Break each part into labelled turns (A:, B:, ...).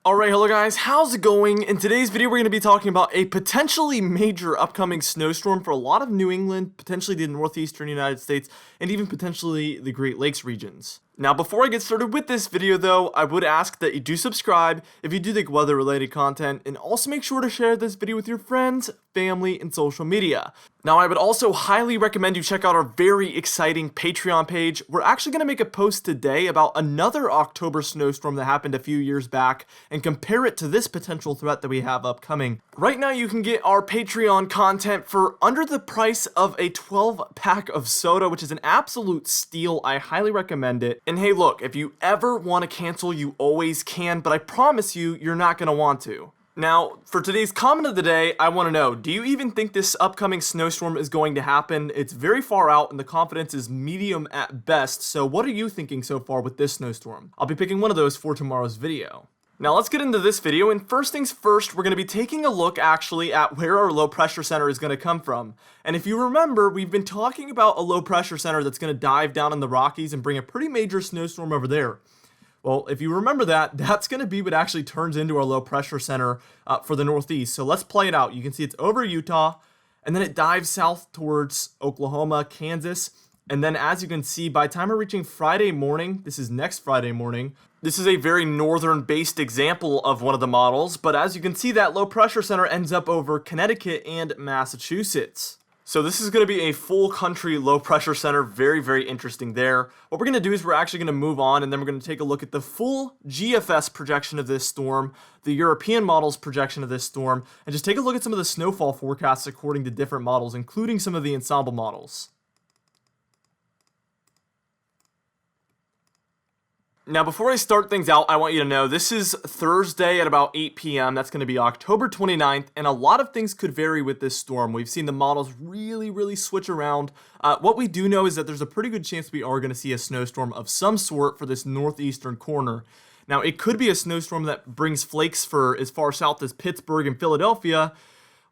A: Alright, hello guys, how's it going? In today's video we're going to be talking about a potentially major upcoming snowstorm for a lot of New England, potentially the northeastern United States, and even potentially the Great Lakes regions. Now before I get started with this video though, I would ask that you do subscribe if you do think weather related content, and also make sure to share this video with your friends, family, and social media. Now I would also highly recommend you check out our very exciting Patreon page. We're actually going to make a post today about another October snowstorm that happened a few years back and compare it to this potential threat that we have upcoming. Right now you can get our Patreon content for under the price of a 12-pack of soda, which is an absolute steal. I highly recommend it. And hey look, if you ever want to cancel, you always can, but I promise you, you're not going to want to. Now, for today's comment of the day, I want to know, do you even think this upcoming snowstorm is going to happen? It's very far out and the confidence is medium at best, so what are you thinking so far with this snowstorm? I'll be picking one of those for tomorrow's video. Now let's get into this video, and first things first, we're going to be taking a look actually at where our low pressure center is going to come from. And if you remember, we've been talking about a low pressure center that's going to dive down in the Rockies and bring a pretty major snowstorm over there. Well, if you remember that, that's going to be what actually turns into our low pressure center for the Northeast. So let's play it out. You can see it's over Utah, and then it dives south towards Oklahoma, Kansas. And then as you can see, by the time we're reaching Friday morning, this is next Friday morning, this is a very northern-based example of one of the models. But as you can see, that low pressure center ends up over Connecticut and Massachusetts. So this is going to be a full country low pressure center, very, very interesting there. What we're going to do is we're actually going to move on, and then we're going to take a look at the full GFS projection of this storm, the European model's projection of this storm, and just take a look at some of the snowfall forecasts according to different models, including some of the Ensemble models. Now, before I start things out, I want you to know this is Thursday at about 8 p.m. That's going to be October 29th, and a lot of things could vary with this storm. We've seen the models really switch around. What we do know is that there's a pretty good chance we are going to see a snowstorm of some sort for this northeastern corner. Now, it could be a snowstorm that brings flakes for as far south as Pittsburgh and Philadelphia,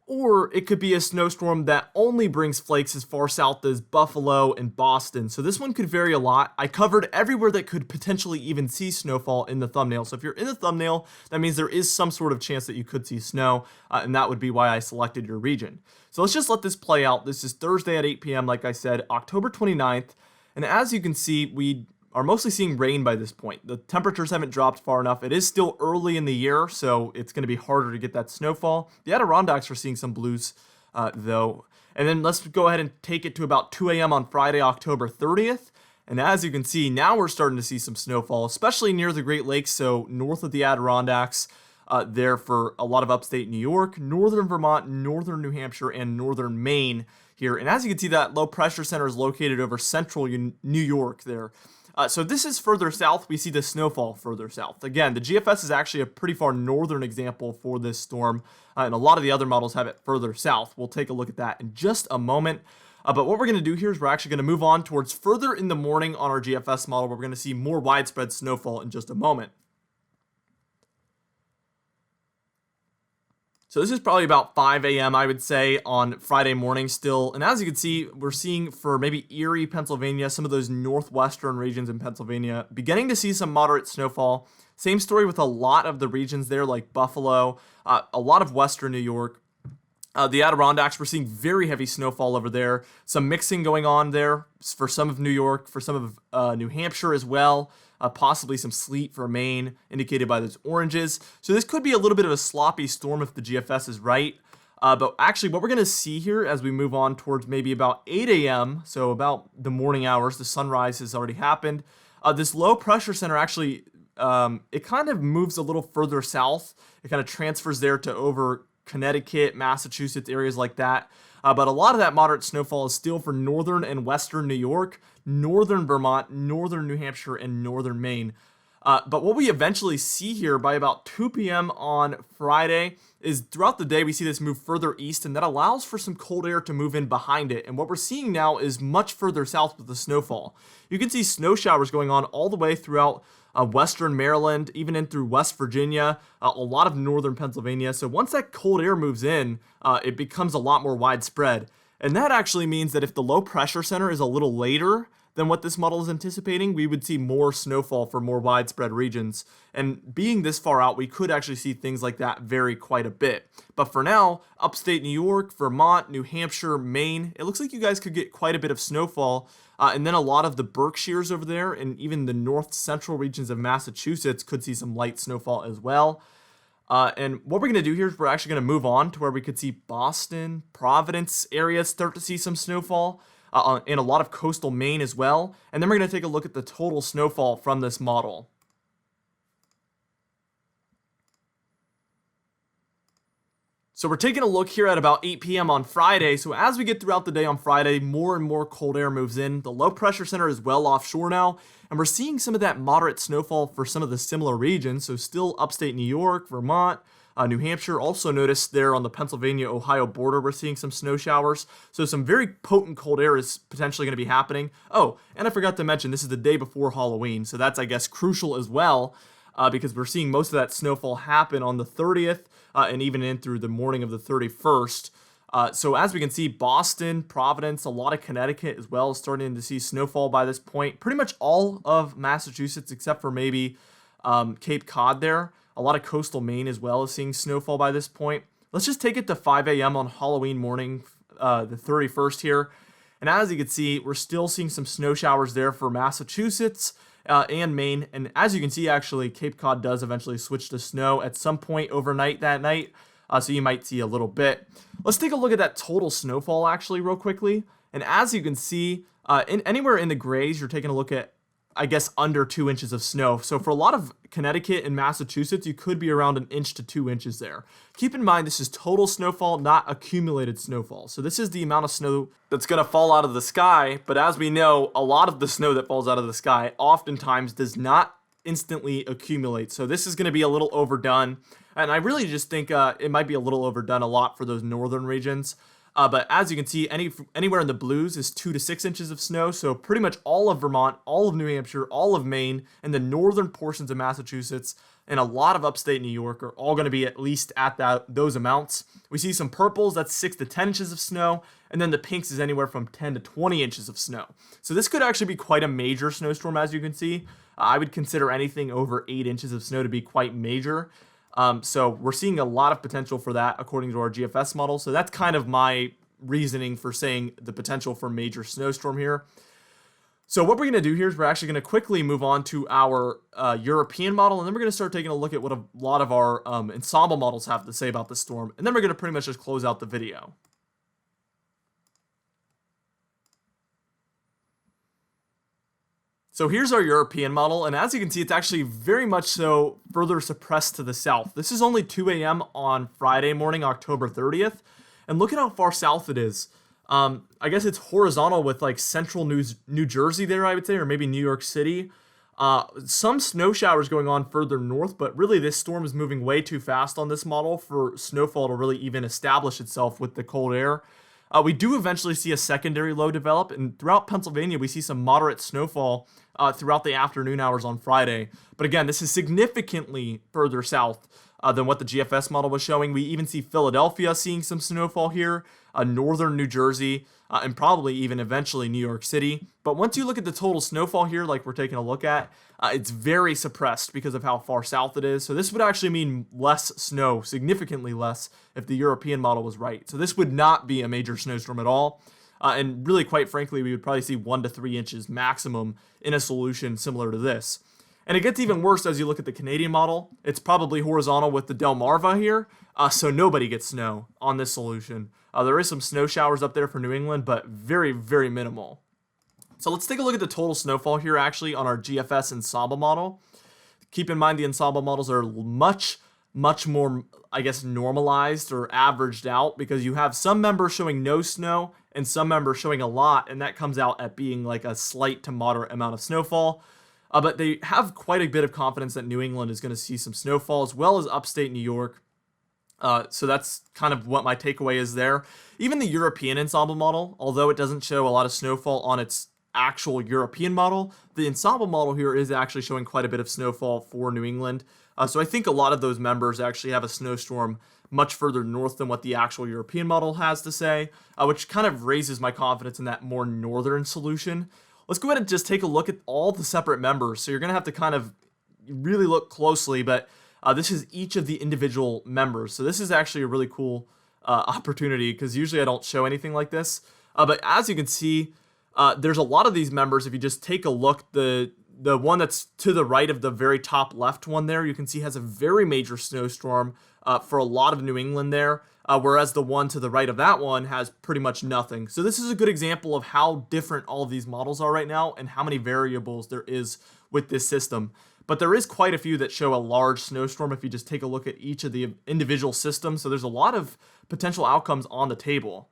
A: or it could be a snowstorm that only brings flakes as far south as Buffalo and Boston. So this one could vary a lot. I covered everywhere that could potentially even see snowfall in the thumbnail. So if you're in the thumbnail, that means there is some sort of chance that you could see snow, and that would be why I selected your region. So let's just let this play out. This is Thursday at 8 p.m., like I said, October 29th. And as you can see, we are mostly seeing rain by this point. The temperatures haven't dropped far enough. It is still early in the year, so it's going to be harder to get that snowfall. The Adirondacks are seeing some blues, though. And then let's go ahead and take it to about 2 a.m. on Friday, October 30th. And as you can see, now we're starting to see some snowfall, especially near the Great Lakes, so north of the Adirondacks, there for a lot of upstate New York, northern Vermont, northern New Hampshire, and northern Maine here. And as you can see, that low pressure center is located over central New York there. So this is further south. We see the snowfall further south. Again, the GFS is actually a pretty far northern example for this storm, and a lot of the other models have it further south. We'll take a look at that in just a moment. But what we're going to do here is we're actually going to move on towards further in the morning on our GFS model, where we're going to see more widespread snowfall in just a moment. So this is probably about 5 a.m., I would say, on Friday morning still. And as you can see, we're seeing for maybe Erie, Pennsylvania, some of those northwestern regions in Pennsylvania, beginning to see some moderate snowfall. Same story with a lot of the regions there, like Buffalo, a lot of western New York. The Adirondacks, we're seeing very heavy snowfall over there. Some mixing going on there for some of New York, for some of New Hampshire as well. Possibly some sleet for Maine, indicated by those oranges. So this could be a little bit of a sloppy storm if the GFS is right. But actually, what we're going to see here as we move on towards maybe about 8 a.m., so about the morning hours, the sunrise has already happened. This low pressure center actually, it kind of moves a little further south. It kind of transfers there to over Connecticut, Massachusetts, areas like that. But a lot of that moderate snowfall is still for northern and western New York, northern Vermont, northern New Hampshire, and northern Maine. But what we eventually see here by about 2 p.m. on Friday is throughout the day we see this move further east, and that allows for some cold air to move in behind it. And what we're seeing now is much further south with the snowfall. You can see snow showers going on all the way throughout western Maryland, even in through West Virginia, a lot of northern Pennsylvania. So once that cold air moves in, it becomes a lot more widespread. And that actually means that if the low pressure center is a little later than what this model is anticipating, we would see more snowfall for more widespread regions. And being this far out, we could actually see things like that vary quite a bit. But for now, upstate New York, Vermont, New Hampshire, Maine, it looks like you guys could get quite a bit of snowfall. And then a lot of the Berkshires over there and even the north central regions of Massachusetts could see some light snowfall as well. And what we're going to do here is we're actually going to move on to where we could see Boston, Providence areas start to see some snowfall. And a lot of coastal Maine as well. And then we're going to take a look at the total snowfall from this model. So we're taking a look here at about 8 p.m. on Friday. So as we get throughout the day on Friday, more and more cold air moves in. The low pressure center is well offshore now, and we're seeing some of that moderate snowfall for some of the similar regions. So still upstate New York, Vermont, New Hampshire. Also notice there on the Pennsylvania-Ohio border, we're seeing some snow showers. So some very potent cold air is potentially going to be happening. Oh, and I forgot to mention, this is the day before Halloween. So that's, I guess, crucial as well, because we're seeing most of that snowfall happen on the 30th and even in through the morning of the 31st. So as we can see, Boston, Providence, a lot of Connecticut as well is starting to see snowfall by this point. Pretty much all of Massachusetts except for maybe Cape Cod there. A lot of coastal Maine as well is seeing snowfall by this point. Let's just take it to 5 a.m. on Halloween morning, the 31st here. And as you can see, we're still seeing some snow showers there for Massachusetts and Maine. And as you can see, actually, Cape Cod does eventually switch to snow at some point overnight that night. So you might see a little bit. Let's take a look at that total snowfall actually real quickly. And as you can see, anywhere in the grays, you're taking a look at, I guess, under 2 inches of snow. So for a lot of Connecticut and Massachusetts, you could be around 1 inch to 2 inches there. Keep in mind, this is total snowfall, not accumulated snowfall. So this is the amount of snow that's going to fall out of the sky. But as we know, a lot of the snow that falls out of the sky oftentimes does not instantly accumulate. So this is going to be a little overdone. And I really just think it might be a little overdone a lot for those northern regions. But as you can see, anywhere in the blues is 2 to 6 inches of snow. So pretty much all of Vermont, all of New Hampshire, all of Maine, and the northern portions of Massachusetts, and a lot of upstate New York are all going to be at least at those amounts. We see some purples, that's 6 to 10 inches of snow, and then the pinks is anywhere from 10 to 20 inches of snow. So this could actually be quite a major snowstorm, as you can see. I would consider anything over 8 inches of snow to be quite major. So we're seeing a lot of potential for that according to our GFS model. So that's kind of my reasoning for saying the potential for major snowstorm here. So what we're going to do here is we're actually going to quickly move on to our European model, and then we're going to start taking a look at what a lot of our Ensemble models have to say about the storm, and then we're going to pretty much just close out the video. So here's our European model, and as you can see, it's actually very much so further suppressed to the south. This is only 2 a.m. on Friday morning, October 30th, and look at how far south it is. I guess it's horizontal with like central New Jersey there, I would say, or maybe New York City. Some snow showers going on further north, but really this storm is moving way too fast on this model for snowfall to really even establish itself with the cold air. We do eventually see a secondary low develop, and throughout Pennsylvania, we see some moderate snowfall throughout the afternoon hours on Friday. But again, this is significantly further south than what the GFS model was showing. We even see Philadelphia seeing some snowfall here, northern New Jersey, and probably even eventually New York City. But once you look at the total snowfall here, like we're taking a look at, it's very suppressed because of how far south it is. So this would actually mean less snow, significantly less, if the European model was right. So this would not be a major snowstorm at all. And really, quite frankly, we would probably see 1 to 3 inches maximum in a solution similar to this. And it gets even worse as you look at the Canadian model. It's probably horizontal with the Delmarva here, so nobody gets snow on this solution. There is some snow showers up there for New England, but very, very minimal. So let's take a look at the total snowfall here actually on our GFS Ensemble model. Keep in mind the Ensemble models are much more, I guess, normalized or averaged out, because you have some members showing no snow and some members showing a lot, and that comes out at being like a slight to moderate amount of snowfall. But they have quite a bit of confidence that New England is going to see some snowfall, as well as upstate New York. So that's kind of what my takeaway is there. Even the European Ensemble model, although it doesn't show a lot of snowfall on its actual European model, the Ensemble model here is actually showing quite a bit of snowfall for New England. So I think a lot of those members actually have a snowstorm much further north than what the actual European model has to say, which kind of raises my confidence in that more northern solution. Let's go ahead and just take a look at all the separate members. So you're going to have to kind of really look closely, but this is each of the individual members. So this is actually a really cool opportunity because usually I don't show anything like this. But as you can see, there's a lot of these members. If you just take a look, the one that's to the right of the very top left one there, you can see has a very major snowstorm for a lot of New England there, whereas the one to the right of that one has pretty much nothing. So this is a good example of how different all of these models are right now and how many variables there is with this system. But there is quite a few that show a large snowstorm if you just take a look at each of the individual systems. So there's a lot of potential outcomes on the table.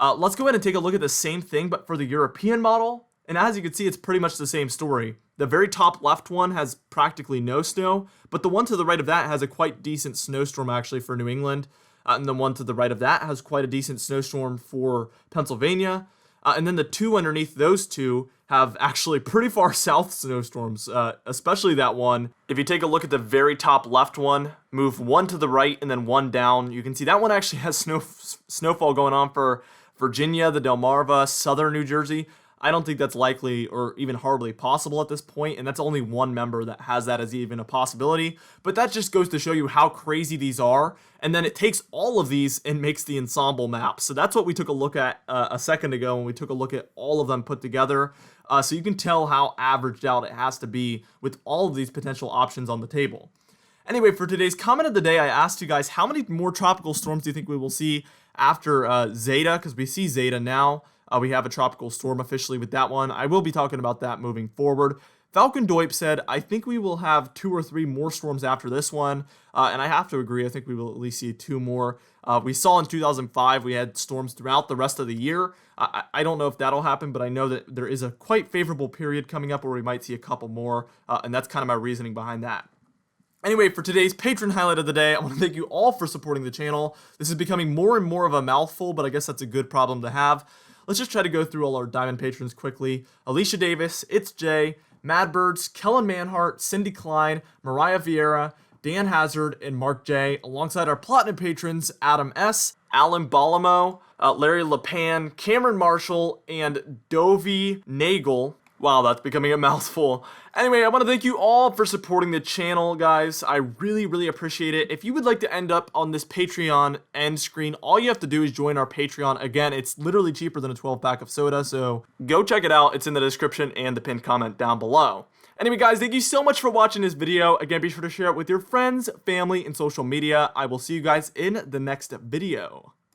A: Let's go ahead and take a look at the same thing, but for the European model. And as you can see, it's pretty much the same story. The very top left one has practically no snow, but the one to the right of that has a quite decent snowstorm actually for New England. And the one to the right of that has quite a decent snowstorm for Pennsylvania. And then the two underneath those two have actually pretty far south snowstorms, especially that one. If you take a look at the very top left one, move one to the right and then one down, you can see that one actually has snowfall going on for Virginia, the Delmarva, southern New Jersey. I don't think that's likely or even hardly possible at this point, and that's only one member that has that as even a possibility. But that just goes to show you how crazy these are, and then it takes all of these and makes the ensemble map. So that's what we took a look at a second ago when we took a look at all of them put together. So you can tell how averaged out it has to be with all of these potential options on the table. Anyway, for today's comment of the day, I asked you guys, how many more tropical storms do you think we will see after Zeta? Because we see Zeta now. We have a tropical storm officially with that one. I will be talking about that moving forward. Falcon Doip said, I think we will have 2 or 3 more storms after this one. And I have to agree. I think we will at least see 2 more. We saw in 2005, we had storms throughout the rest of the year. I don't know if that'll happen, but I know that there is a quite favorable period coming up where we might see a couple more. And that's kind of my reasoning behind that. Anyway, for today's patron highlight of the day, I want to thank you all for supporting the channel. This is becoming more and more of a mouthful, but I guess that's a good problem to have. Let's just try to go through all our diamond patrons quickly. Alicia Davis, It's Jay, Madbirds, Kellen Manhart, Cindy Klein, Mariah Vieira, Dan Hazard, and Mark J, alongside our platinum patrons, Adam S, Alan Balamo, Larry LePan, Cameron Marshall, and Dovie Nagel. Wow, that's becoming a mouthful. Anyway, I want to thank you all for supporting the channel, guys. I really, really appreciate it. If you would like to end up on this Patreon end screen, all you have to do is join our Patreon. Again, it's literally cheaper than a 12-pack of soda, so go check it out. It's in the description and the pinned comment down below. Anyway, guys, thank you so much for watching this video. Again, be sure to share it with your friends, family, and social media. I will see you guys in the next video.